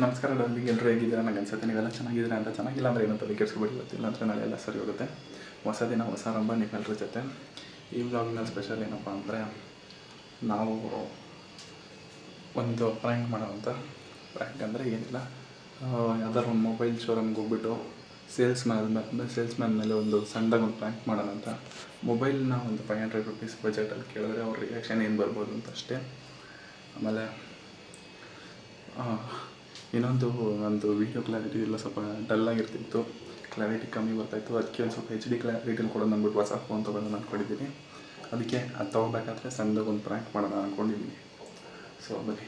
ನಮಸ್ಕಾರ ಡಾರ್ಲಿಂಗ್, ಎಲ್ಲರೂ ಹೇಗಿದ್ದೀರಾ? ನನಗೆ ಅನ್ಸುತ್ತೆ ನೀವೆಲ್ಲ ಚೆನ್ನಾಗಿದ್ದೀರಾ ಅಂತ. ಚೆನ್ನಾಗಿಲ್ಲ ಅಂದರೆ ಏನಂತ ಕೆಡಿಸ್ಕೊಬೇಡಿ, ಗೊತ್ತಿಲ್ಲ ಅಂದರೆ ನಾಳೆ ಎಲ್ಲ ಸರಿ ಹೋಗುತ್ತೆ. ಹೊಸ ದಿನ ಹೊಸ ಆರಂಭ ನಿಮ್ಮೆಲ್ಲರ ಜೊತೆ. ಈ ವ್ಲಾಗ್ನ ಸ್ಪೆಷಲ್ ಏನಪ್ಪ ಅಂದರೆ, ನಾವು ಒಂದು ಪ್ರ್ಯಾಂಕ್ ಮಾಡೋವಂಥ ಪ್ರ್ಯಾಂಕ್ ಅಂದರೆ ಏನಿಲ್ಲ, ಯಾವ್ದಾದ್ರು ಒಂದು ಮೊಬೈಲ್ ಶೋರೂಮ್ಗೆ ಹೋಗ್ಬಿಟ್ಟು ಸೇಲ್ಸ್ಮ್ಯಾನ್ ಮೇಲೆ ಒಂದು ಸಣ್ಣದಾಗಿ ಒಂದು ಪ್ರ್ಯಾಂಕ್ ಮಾಡೋಣ ಅಂತ. ಮೊಬೈಲ್ನ ಒಂದು 500 ರೂಪೀಸ್ ಬಜೆಟಲ್ಲಿ ಕೇಳಿದ್ರೆ ಅವ್ರ ರಿಯಾಕ್ಷನ್ ಏನು ಬರ್ಬೋದು ಅಂತ ಅಷ್ಟೇ. ಆಮೇಲೆ ಇನ್ನೊಂದು ವೀಡಿಯೋ ಕ್ಲಾರಿಟಿ ಎಲ್ಲ ಸ್ವಲ್ಪ ಡಲ್ಲಾಗಿರ್ತಿತ್ತು, ಕ್ಲಾರಿಟಿ ಕಮ್ಮಿ ಬರ್ತಾಯಿತ್ತು. ಅದಕ್ಕೆ ಒಂದು ಸ್ವಲ್ಪ HD ಕ್ಲಾರಿಟಿಲಿ ಕೊಡೋದು ಅಂದ್ಬಿಟ್ಟು ಹೊಸ ಫೋನ್ ತೊಗೊಳ್ಳೋಣ ಅಂದ್ಕೊಂಡಿದ್ದೀನಿ. ಅದಕ್ಕೆ ಅದು ತೊಗೋಬೇಕಾದ್ರೆ ಸಣ್ಣದಾಗಿ ಒಂದು ಪ್ರ್ಯಾಂಕ್ ಮಾಡೋಣ ಅಂದ್ಕೊಂಡಿದ್ದೀನಿ. ಸೊ ಬನ್ನಿ,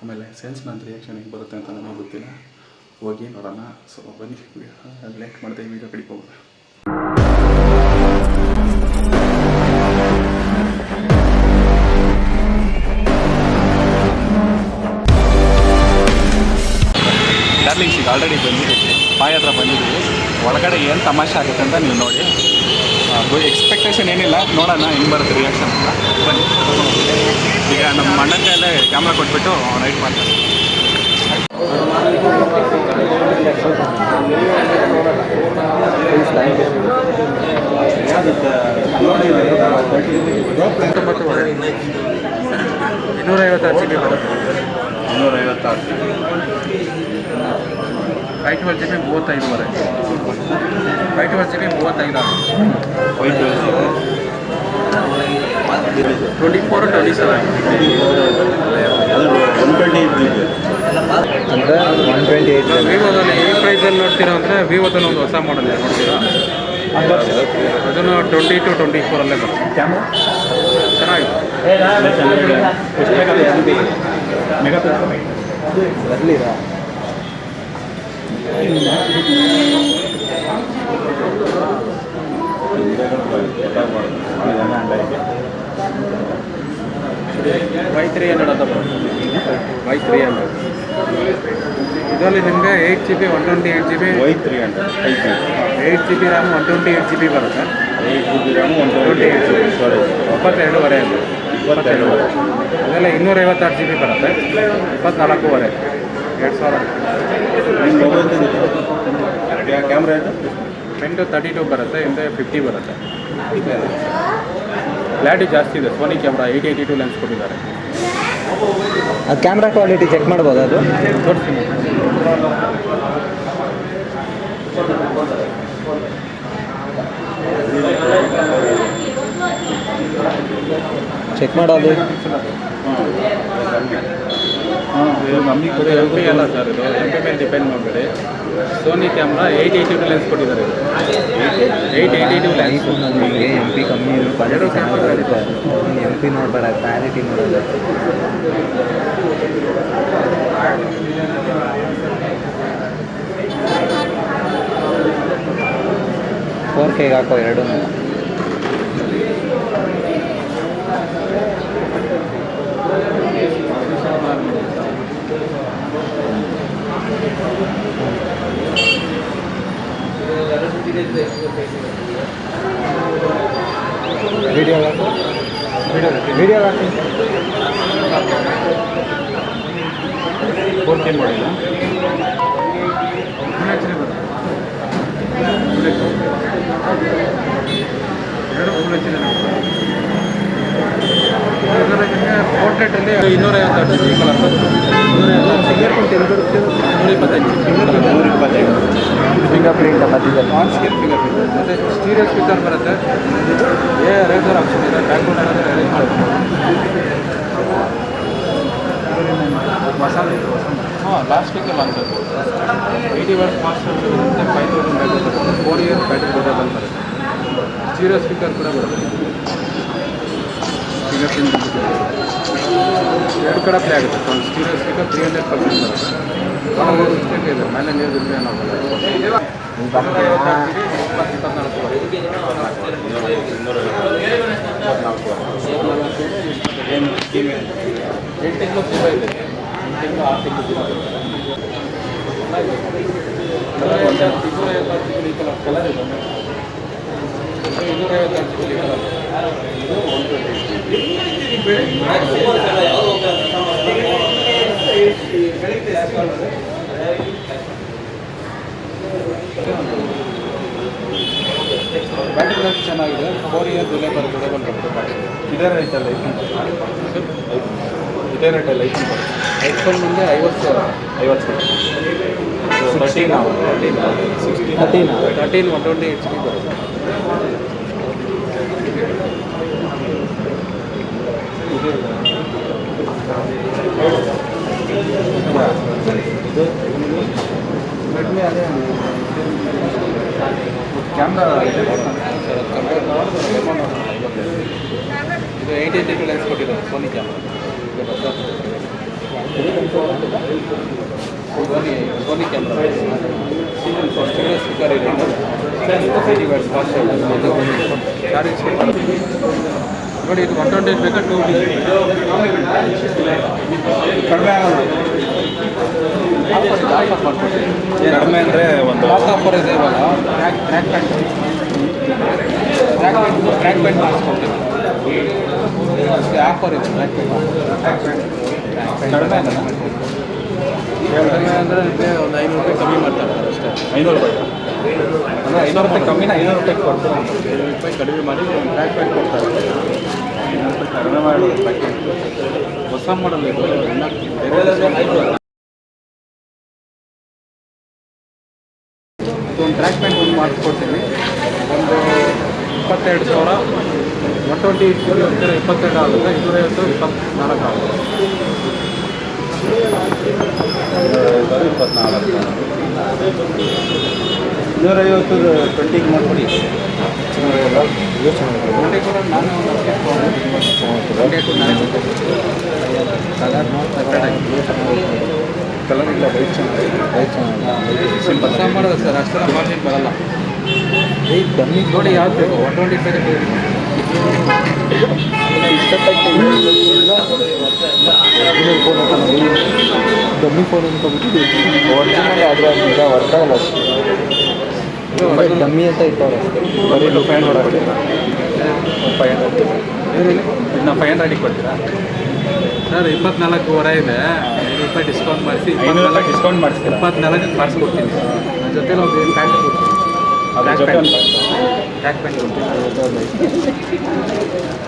ಆಮೇಲೆ ಸೇಲ್ಸ್ಮ್ಯಾನ್ ರಿಯಾಕ್ಷನ್ ಹೇಗೆ ಬರುತ್ತೆ ಅಂತ ನನಗೆ ಗೊತ್ತಿಲ್ಲ, ಹೋಗಿ ನೋಡೋಣ. ಸೊ ಬನ್ನಿ, ಲೇಟ್ ಮಾಡಿದೆ ವೀಡಿಯೋ ಕಡಿಗೆ ಹೋಗೋಣ. ಡಾರ್ಲಿಂಗ್ಸಿಗೆ ಆಲ್ರೆಡಿ ಬಂದಿದ್ದೀವಿ, ಬಾಯ್ ಹತ್ರ ಬಂದಿದ್ದೀವಿ. ಒಳಗಡೆ ಏನು ತಮಾಷೆ ಆಗುತ್ತೆ ಅಂತ ನೀವು ನೋಡಿ. ಎಕ್ಸ್ಪೆಕ್ಟೇಷನ್ ಏನಿಲ್ಲ, ನೋಡೋಣ ಹೆಂಗೆ ಬರುತ್ತೆ ರಿಯಾಕ್ಷನ್ ಅಂತ. ಬನ್ನಿ, ಈಗ ನಮ್ಮ ಅಣ್ಣನ ಕೈಯಲ್ಲೇ ಕ್ಯಾಮ್ರಾ ಕೊಟ್ಬಿಟ್ಟು ರೈಟ್ ಮಾಡ್ತಾರೆ. $256 ಬರುತ್ತೆ. 256 512 GB 35 ಬರುತ್ತೆ. 512 GB 35 24-27 ಅಂದರೆ 128 ವಿವೋದಲ್ಲಿ ಈ ಪ್ರೈಸಲ್ಲಿ ನೋಡ್ತೀರಾ ಅಂದರೆ ವಿವೋದಲ್ಲಿ ಒಂದು ಹೊಸ ಮಾಡಲ್ ನೋಡ್ತೀರಾ, ಅದನ್ನು 20-24 ಅಲ್ಲೇ ಬರುತ್ತೆ. ಕ್ಯಾಮ್ರಾ ಚೆನ್ನಾಗಿದೆ. ಬರಲಿರಾ Y300 ಅಂತ ಬರುತ್ತೆ. Y300 ಇದರಲ್ಲಿ ನಿಮಗೆ 8 GB 128 GB Y300 8 GB RAM 128 GB ಬರುತ್ತೆ. 8 GB RAM 128 GB ಸ್ಟೋರೇಜ್ 22.5 ಅಂತ 22. ಅದೆಲ್ಲ 256 GB ಬರುತ್ತೆ. 24.5 2000. ಕ್ಯಾಮ್ರಾ ಇದು ಫ್ರಂಟ್ 32 ಬರುತ್ತೆ, ಹಿಂದೆ 50 ಬರುತ್ತೆ. ಕ್ಲಾರಿಟಿ ಜಾಸ್ತಿ ಇದೆ. ಸೋನಿ ಕ್ಯಾಮ್ರಾ 882 ಲೆನ್ಸ್ ಕೊಟ್ಟಿದ್ದಾರೆ. ಅದು ಕ್ಯಾಮ್ರಾ ಕ್ವಾಲಿಟಿ ಚೆಕ್ ಮಾಡ್ಬೋದು, ಅದು ತೋರಿಸ್ತೀನಿ. ಚೆಕ್ ಮಾಡೋದು. MP ಅಲ್ಲ ಸರ್, ಇದು MP ಮೇಲೆ ಡಿಪೆಂಡ್ ಮಾಡಬೇಡಿ. ಸೋನಿ ಕ್ಯಾಮ್ರಾ 882 ಲೆನ್ಸ್ ಕೊಟ್ಟಿದ್ದಾರೆ. 882 ಲೆನ್ಸ್. ನಮಗೆ MP ಕಮ್ಮಿ ಕ್ವಾಲಿಟಿ ಚೆನ್ನಾಗಿರುತ್ತೆ. MP ನೋಡಬೇಡ, ಕ್ವಾಲಿಟಿ ನೋಡೋದು. 4K ಹಾಕೋ ಎರಡೂ. ವಿಡಿಯೋ ಹಾಕು, ವಿಡಿಯೋ ಹಾಕಿ. 4K ಮಾಡಿಲ್ಲ, ಎರಡು ಫುಲ್ HD ಪೋರ್ಟ್ರೇಟಲ್ಲಿ 256 GB ಕಲರ್ ಬರುತ್ತೆ. 125 ಫಿಂಗರ್ ಪ್ರಿಂಟ್ ಮಧ್ಯದಲ್ಲಿ ಆನ್ ಸ್ಕ್ರೀನ್ ಫಿಂಗರ್ ಪ್ರಿಂಟ್ ಮತ್ತು ಸ್ಟೀರಿಯೋ ಸ್ಪೀಕರ್ ಬರುತ್ತೆ. ರೇಸರ್ ಆಪ್ಷನ್ ಇದೆ, ಬ್ಯಾಕ್ಗ್ರೌಂಡ್ ಏನಾದರೂ ಅರೇಂಜ್ ಮಾಡ್ಬೋದು. ಮಸಾಲೆ ಲಾಸ್ಟ್ ವೀಕಲ್ಲಿ ಅನ್ಸುತ್ತೆ. 80 ವಾಟ್ಸ್ ಫಾಸ್ಟ್ ಚಾರ್ಜರ್ ಇರುತ್ತೆ. 5000 ಬ್ಯಾಟ್ರಿ ಬರುತ್ತೆ. 4 years ಬ್ಯಾಟ್ರಿ ಬ್ಯಾಕಪ್ ಅಂತ ಬರುತ್ತೆ. ಸ್ಟೀರಿಯೋ ಸ್ಪೀಕರ್ ಕೂಡ ಬರುತ್ತೆ. ಫಿಂಗರ್ ಪ್ರಿಂಟ್ ಎರಡು ಕಡೆ ಪ್ಲೇ ಆಗುತ್ತೆ. ಒಂದು ಸ್ಟೀರಿಯೋ ಸ್ಪೀಕರ್ 300% ಬರುತ್ತೆ. ಇಷ್ಟಕ್ಕೆ ಇದೆ, ಮೇಲೆ ನೀರು ಬಿಟ್ಟರೆ ಏನಾಗಲ್ಲ. 8 ತಿಂಗಳು ತುಂಬ ಇದೆ. 8 ತಿಂಗಳು 6 ತಿಂಗಳು ದಿನ ಬರುತ್ತೆ. 256 GB ಕಲರ್ ಇದೆ. 256 GB ಕಲರ್ ಇದು 128 GB. ಬ್ಯಾಟ್ರಿ ಲೈಫ್ ಚೆನ್ನಾಗಿದೆ. 4 ಇಯರ್ ಡ್ಯೂರೇಬಲ್ ಬರುತ್ತೆ. ಇದೇ ರೇಟಲ್ಲಿ ಇದೇ ರೇಟಲ್ಲಿ ಐಫೋನ್ ಮುಂದೆ 50,000. 50,000 13 128 GB ಬರುತ್ತೆ. ರೆಡ್ಮಿ ಅದೇ ಕ್ಯಾಮ್ರಾ ಇದು 880 ಲೆನ್ಸ್ ಕೊಟ್ಟಿದ್ದಾರೆ Sony camera. Sony camera speaker ಇದೆ. ಚಾರ್ಜ್ ನೋಡಿ, ಇದು 128 ಬೇಕಾ 2D ಕಡಿಮೆ ಆಗೋದು. ಆಫರ್ ಮಾಡ್ಕೊಡ್ತೀನಿ. ಕಡಿಮೆ ಅಂದರೆ ಒಂದು ಲಾಕ್ ಆಫರ್ ಇದೆ ಇವಾಗ. ಟ್ರ್ಯಾಕ್ ಪ್ಯಾಂಟ್ ಮಾಡಿಸ್ಕೊಡ್ತೀನಿ. ಆಫರ್ ಇದೆ ಟ್ರ್ಯಾಕ್ ಪ್ಯಾಂಟ್. ಕಡಿಮೆ ಆಗಲ್ಲ. ಅಂದರೆ ನಿಮಗೆ ಒಂದು 500 ರೂಪಾಯಿ ಕಮ್ಮಿ ಮಾಡ್ತಾರೆ ಅಷ್ಟೇ. 500 ರೂಪಾಯಿ ಅಂದರೆ 500 ರೂಪಾಯಿ ಕಮ್ಮಿನ 500 ರೂಪಾಯಿ ಕೊಡ್ತಾರೆ. 500 ರೂಪಾಯಿ ಕಡಿಮೆ ಮಾಡಿ ಟ್ರ್ಯಾಕ್ ಪ್ಯಾಂಟ್ ಕೊಡ್ತಾರೆ. 500 ರೂಪಾಯಿ ಕಡಿಮೆ ಮಾಡೋದು ಪ್ಯಾಕೆಟ್. ಹೊಸ ಮಾಡಲ್ ಇದು. ಒಂದು ಟ್ರ್ಯಾಕ್ ಪ್ಯಾಂಟ್ ಒಂದು ಮಾಡಿಸ್ಕೊಡ್ತೀನಿ. ಒಂದು 22,000 120 22 ಆಗುತ್ತೆ. 250 24 ಆಗುತ್ತೆ. 250 20ಗೆ ಮಾಡ್ಕೊಡಿ. 20 ಕೂಡ ನಾನು ಕಲರ್ ಇಲ್ಲ, ವೈಟ್ ಚೆನ್ನಾಗಿದೆ. ಸಿಂಪಲ್ ಮಾಡೋದು ಸರ್, ಅಷ್ಟೆಲ್ಲ ಮಾರ್ಜಿನ್ ಬರಲ್ಲ. ಡಮ್ಮಿ ನೋಡಿ ಯಾವ್ದು ಬೇಕು 125 ಡಮ್ಮಿ ಫೋನ್ ಅಂದ್ಕೊಬಿಟ್ಟು ಒರಿಜಿನಲ್ ಆದರೆ ಈಗ ವರ್ಕ್ ಆಗಲ್ಲ. ಡಮ್ಮಿ ಅಂತ ಇಟ್ಟವ್ರೆ ಅಷ್ಟೇ. ಬರೀ 500 ಕೊಡ್ತೀರಾ? 500 ಇದನ್ನ 500ಗೆ ಕೊಡ್ತೀರಾ ಸರ್? 24,500 ಇದೆ. 500 ರೂಪಾಯಿ ಡಿಸ್ಕೌಂಟ್ ಮಾಡಿಸಿ 500 ರೂಪಾಯಿ ಡಿಸ್ಕೌಂಟ್ ಮಾಡಿಸ್ತೀರಾ? 24ಕ್ಕೆ ಮಾಡಿಸ್ಕೊಡ್ತೀನಿ. ಜೊತೆಲಿ ಒಂದು ಪ್ಯಾಂಟ್ ಕೊಡ್ತೀನಿ. ಅದ್ರ ಜೊತೆ ಒಂದು ಟ್ರ್ಯಾಕ್ ಪ್ಯಾಂಟ್ ಕೊಡ್ತೀನಿ.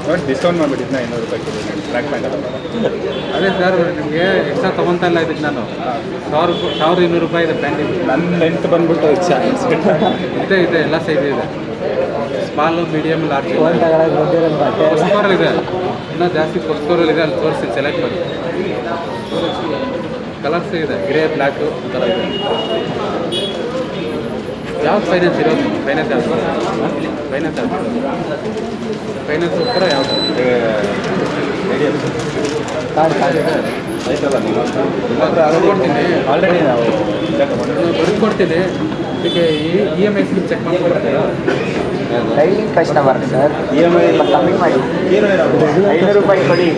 ನೋಡಿ ಡಿಸ್ಕೌಂಟ್ ಮಾಡಿಬಿಟ್ಟು ಇದನ್ನ 500 ರೂಪಾಯಿ ಕೊಡಿ. ಟ್ರ್ಯಾಕ್ ಪ್ಯಾಂಟ್ ಅಲ್ಲ. ಅದೇ ಸರ್, ನಿಮಗೆ ಎಕ್ಸ್ಟ್ರಾ ತೊಗೊತಾ ಇಲ್ಲ ಇದಕ್ಕೆ ನಾನು. 1,200 ರೂಪಾಯಿ ಇದೆ ಪ್ಯಾಂಟ್. ನನ್ನ ಲೆಂತ್ ಬಂದ್ಬಿಟ್ಟು ಇದೆ ಎಲ್ಲ ಸೈಜ್ ಇದೆ. Small, medium, large. ಫೋನ್ ತಗೊಳಕ್ಕೆ ಬಂದಿರೋದು ಬಟ್ಟೆ ಫಸ್ಟ್ ಇದೆ. ಇನ್ನೂ ಜಾಸ್ತಿ ಫಸ್ಟ್ ಇದೆ. ಅಲ್ಲಿ ತೋರಿಸಿ ಸೆಲೆಕ್ಟ್ ಮಾಡಿ. ಕಲರ್ಸ್ ಇದೆ, ಗ್ರೇ, ಬ್ಲ್ಯಾಕು ಆ ಥರ ಇದೆ. ಯಾವ್ದು ಫೈನಾನ್ಸ್ ಇರೋದು? ಫೈನಾನ್ಸ್ ಯಾವುದು? ಫೈನಾನ್ಸ್ ಯಾವುದು? ಫೈನಾನ್ಸ್ ಉತ್ತರ ಯಾವುದು? ಕಾರ್ಡ್ ಇದೆ. ಆಯ್ತಲ್ಲ ನೀವು ಕೊಡ್ತೀನಿ. ಆಲ್ರೆಡಿ ನಾವು ಬರೆದು ಕೊಡ್ತೀನಿ. ಇದಕ್ಕೆ EMI ಸ್ಲಿಪ್ ಚೆಕ್ ಮಾಡ್ಕೊಡ್ತೀರಾ? Timing customer sir. EMI ಕಮ್ಮಿ ಮಾಡಿ. 500 ರೂಪಾಯಿ ಕೊಡಿ.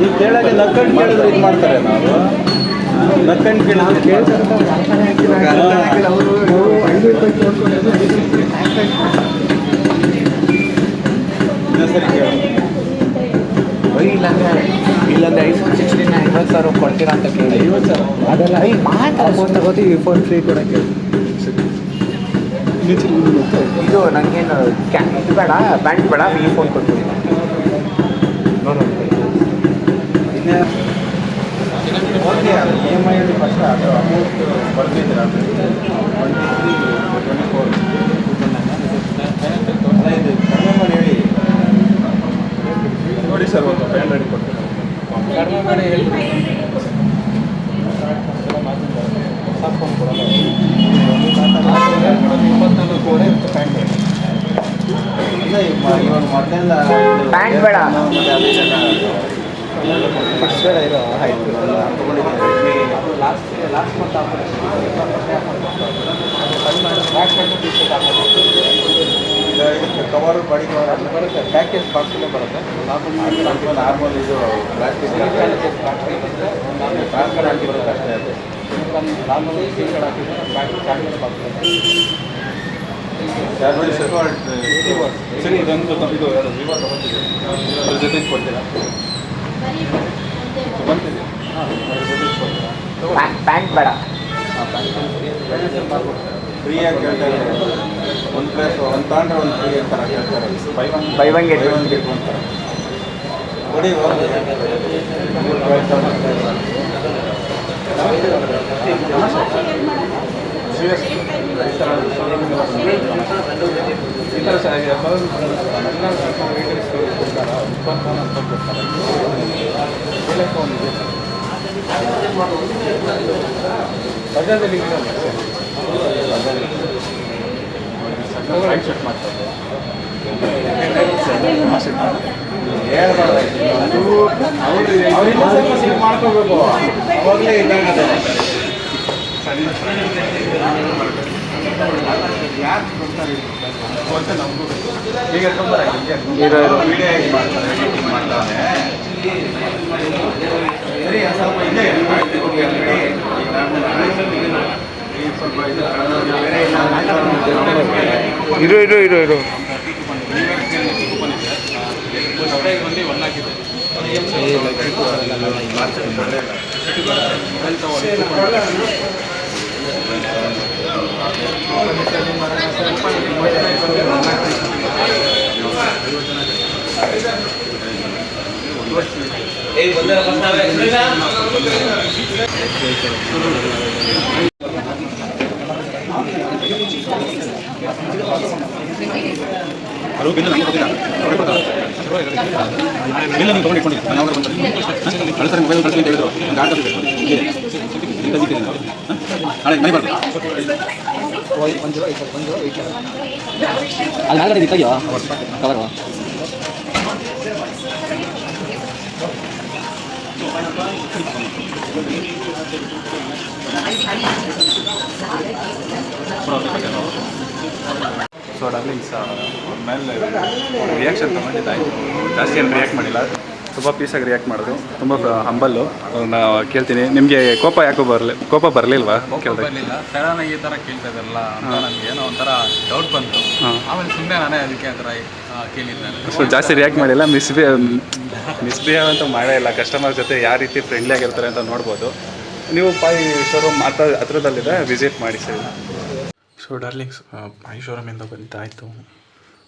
ನೀವು ಕೇಳೋಕ್ಕೆ ನಕ್ಕಂಡು ಕೇಳಿದ್ರೆ ಇದು ಮಾಡ್ತಾರೆ. ನಾವು ನಕ್ಕಂಡು ಕೇಳಿದ್ರೆ ಅವರು 500 ರೂಪಾಯಿ ತೋರಿಸ್ಕೊಂಡು ಸರಿ ಕೇಳಿ. ಇಲ್ಲಾಂದ್ರೆ ಐಫೋನ್ 16 50,000 ಕೊಡ್ತೀರಾ ಅಂತ ಕೇಳಿ. 50,000 ಅದೆಲ್ಲ ಫೋನ್ ತಗೋತೀವಿ, ಫೋನ್ ಫ್ರೀ ಕೊಡೋಕ್ಕೆ. ಇದು ನನಗೇನು ಇದು ಬೇಡ, ಬ್ಯಾಂಕ್ ಬೇಡ, ಈ ಫೋನ್ ಕೊಡ್ತೀವಿ. ಇನ್ನೇ ಓಕೆ. EMI ಫಸ್ಟ್ ಅದು ಅಮೌಂಟ್ ಬರ್ತಿದ್ದೀರಾ? 23, 24 ಇದು ಕಡಿಮೆ ಮಾಡಿ ಹೇಳಿ. ನೋಡಿ ಸರ್, ಒಂದು 500 ಕೊಡ್ತೀರಾ? ಕಡಿಮೆ ಮಾಡಿ ಹೇಳ್ತೀನಿ. ಹೊಸ ಫೋನ್ ಕೊಡೋಲ್ಲ. 24,000 ಪ್ಯಾಂಟ್. ಇವಾಗ ಮೊದಲೆಲ್ಲ ಪ್ಯಾಂಟ್ ಬೇಡ. ಫಸ್ಟ್ ಬೇಡ ಇರೋ ಆಯಿತು. Last month offer cover body cover ಬರುತ್ತೆ. ಪ್ಯಾಕೇಜ್ ಬಾಕ್ಸಲ್ಲೇ ಬರುತ್ತೆ. ನಾರ್ಮಲ್ ಇದು ಪ್ಲಾಸ್ಟಿಕ್ ಟ್ರಾನ್ಸ್ಫರ್ ಹಾಕಿ ಬರುತ್ತೆ ಅಷ್ಟೇ. ಅದು ನಾರ್ಮಲ್ ಸ್ಕ್ರೀನ್ ಕಾರ್ಡ್ ಹಾಕಿದ್ರೆ ಚಾರ್ಜರ್ ಬಾಕ್ಸ್ ಇದೊಂದು ಇದು ವಿವೋ ತಗೊಳ್ತೀವಿ. ಅದ್ರ ಜೊತೆ ಕೊಡ್ತೀರಾ? ಬಂತಿದೆ. ಪ್ಯಾಂಟ್ ಬೇಡ. ಫ್ರೀಯಾಗಿ ಕೇಳ್ತಾರೆ. ಒಂದು ಪ್ಲೇಸ್ ಒಂದು ತಗೊಂಡ್ರೆ ಒಂದು ಫ್ರೀ ಅಂತಾರೆ ಕೇಳ್ತಾರೆ. ಬೈ ಒನ್ ಗೆಟ್ ಒನ್ ಅಂತಾರೆ. ಕೊಡಿ ಹೋಗಿ. ಈ ಥರ ಬಜಾಜಲ್ಲಿ ಸೆಟ್ ಮಾಡ್ತಾರೆ. ಅವ್ರಿಂದ ಮಾಡ್ಕೋಬೇಕು. ಅವಾಗಲೇ ಇದಾಗತ್ತೆ. ಈಗ ವಿಡಿಯೋ ಹೇಗೆ ಮಾಡ್ತಾರೆ ಸರಿ ಸ್ವಲ್ಪ ಇದೆ ಇರು ಅದು ಬಿಲ್ ನಮಗೆ ಗೊತ್ತಿಲ್ಲ. ಬಿಲ್ ನೀವು ತೊಗೊಂಡಿಟ್ಕೊಂಡಿರಿ. ನಾನು ಕಳಿಸ್ತಾರೆ ಮೊಬೈಲ್ ಕಳಿಸಿ ಅಂತ ಹೇಳಿದ್ರು. ಒಂದು ಆರ್ಡರ್ ಬೇಕು. ನಾಳೆ ಮನೆ ಬರ್ತದೆ. ಅಲ್ಲಿ ನಾಲ್ಕು ಇತ್ತಾಗ್ಯೋ ಕವರ್ ಸೊ ಡಾರ್ಲಿಂಗ್ಸ್ ಮೇಲೆ ರಿಯಾಕ್ಷನ್ ತೊಗೊಂಡಿದ್ದಾಯಿತು. ಜಾಸ್ತಿ ಏನು ರಿಯಾಕ್ಟ್ ಮಾಡಿಲ್ಲ, ತುಂಬ ಪೀಸಾಗಿ ರಿಯಾಕ್ಟ್ ಮಾಡೋದು. ತುಂಬ ಹಂಬಲ್ಲು. ನಾವು ಕೇಳ್ತೀನಿ, ನಿಮಗೆ ಕೋಪ ಬರಲಿಲ್ವಾ? ಬರಲಿಲ್ಲ. ಸಡನ್ ಈ ಥರ ಕೇಳ್ತಾ ಇದ್ದಾರಲ್ಲ ಅಂತ ನನಗೆ ಏನೋ ಒಂಥರ ಡೌಟ್ ಬಂತು. ಆಮೇಲೆ ಸುಮ್ಮನೆ ನಾನೇ ಅದಕ್ಕೆ ಆ ಥರ ಕೇಳಿದ್ದೆ. ಸೊ ಜಾಸ್ತಿ ರಿಯಾಕ್ಟ್ ಮಾಡಿಲ್ಲ. ಮಿಸ್ಬಿಹೇವ್ ಅಂತ ಮಾಡೇ ಇಲ್ಲ. ಕಸ್ಟಮರ್ ಜೊತೆ ಯಾವ ರೀತಿ ಫ್ರೆಂಡ್ಲಿ ಆಗಿರ್ತಾರೆ ಅಂತ ನೋಡ್ಬೋದು. ನೀವು ಪಾಯಿ ಶೋರೂಮ್ ಹತ್ರದಲ್ಲಿದೆ, ವಿಸಿಟ್ ಮಾಡಿ ಸರಿ. ಸೊ ಡಾರ್ಲಿಂಗ್ಸ್, ಪಾಯಿ ಶೋರೂಮಿಂದ ಬಂದಾಯಿತು.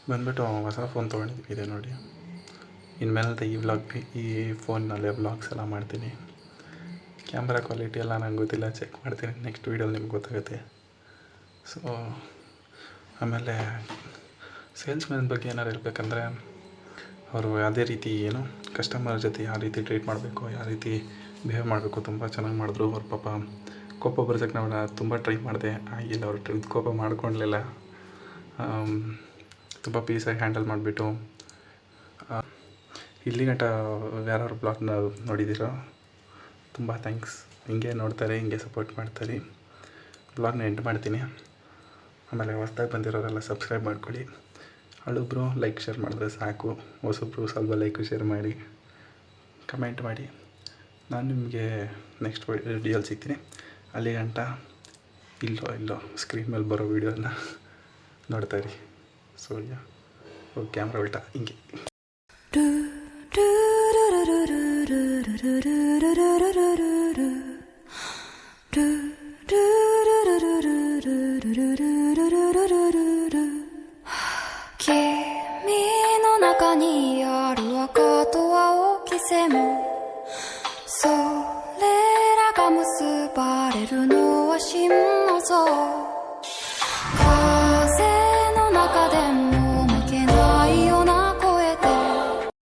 ಬಂದುಬಿಟ್ಟು ಹೊಸ ಫೋನ್ ತೊಗೊಂಡಿದ್ವಿ. ಇದೆ ನೋಡಿ. ಇನ್ಮೇಲೆ ಈ ಫೋನ್ನಲ್ಲೇ ವ್ಲಾಗ್ಸ್ ಎಲ್ಲ ಮಾಡ್ತೀನಿ. ಕ್ಯಾಮ್ರಾ ಕ್ವಾಲಿಟಿ ಎಲ್ಲ ನಂಗೆ ಗೊತ್ತಿಲ್ಲ, ಚೆಕ್ ಮಾಡ್ತೀನಿ. ನೆಕ್ಸ್ಟ್ ವೀಡಿಯೋಲಿ ನಿಮ್ಗೆ ಗೊತ್ತಾಗುತ್ತೆ. ಸೊ ಆಮೇಲೆ ಸೇಲ್ಸ್ಮ್ಯಾನ್ ಬಗ್ಗೆ ಏನಾರು ಇರಬೇಕಂದ್ರೆ ಅವರು ಯಾವುದೇ ರೀತಿ ಕಸ್ಟಮರ್ ಜೊತೆ ಯಾವ ರೀತಿ ಟ್ರೀಟ್ ಮಾಡಬೇಕು, ಯಾವ ರೀತಿ ಬಿಹೇವ್ ಮಾಡಬೇಕು, ತುಂಬ ಚೆನ್ನಾಗಿ ಮಾಡಿದ್ರು. ಅವ್ರ ಪಾಪ ಕೋಪ ಬರ್ಸೋಕ್ಕೆ ನಾವು ತುಂಬ ಟ್ರೈ ಮಾಡಿದೆ, ಆಗಿಲ್ಲ. ಅವ್ರು ಕೋಪ ಮಾಡ್ಕೊಳ್ಲಿಲ್ಲ. ತುಂಬ ಪೀಸಾಗಿ ಹ್ಯಾಂಡಲ್ ಮಾಡಿಬಿಟ್ಟು ಇಲ್ಲಿ ಗಂಟ ಯಾರು ಬ್ಲಾಗ್ನ ನೋಡಿದ್ದೀರೋ ತುಂಬ ಥ್ಯಾಂಕ್ಸ್. ಹಿಂಗೆ ನೋಡ್ತಾರೆ, ಹಿಂಗೆ ಸಪೋರ್ಟ್ ಮಾಡ್ತಾರೆ. ಬ್ಲಾಗ್ನ ಎಂಡ್ ಮಾಡ್ತೀನಿ. ಆಮೇಲೆ ಹೊಸ್ದಾಗಿ ಬಂದಿರೋರೆಲ್ಲ ಸಬ್ಸ್ಕ್ರೈಬ್ ಮಾಡ್ಕೊಳ್ಳಿ. ಹಳಬ್ರು ಲೈಕ್ ಶೇರ್ ಮಾಡಿದ್ರೆ ಸಾಕು. ಹೊಸಬ್ರು ಸ್ವಲ್ಪ ಲೈಕು ಶೇರ್ ಮಾಡಿ, ಕಮೆಂಟ್ ಮಾಡಿ. ನಾನು ನಿಮಗೆ ನೆಕ್ಸ್ಟ್ ವಿಡಿಯೋಲಿ ಸಿಗ್ತೀನಿ. ಅಲ್ಲಿ ಗಂಟ ಇಲ್ಲೋ ಸ್ಕ್ರೀನ್ ಮೇಲೆ ಬರೋ ವೀಡಿಯೋನ ನೋಡ್ತಾಯಿರಿ. ಸೊ ಕ್ಯಾಮ್ರಾ ಉಲ್ಟಾ ಹಿಂಗೆ.それらが結ばれるのは真の像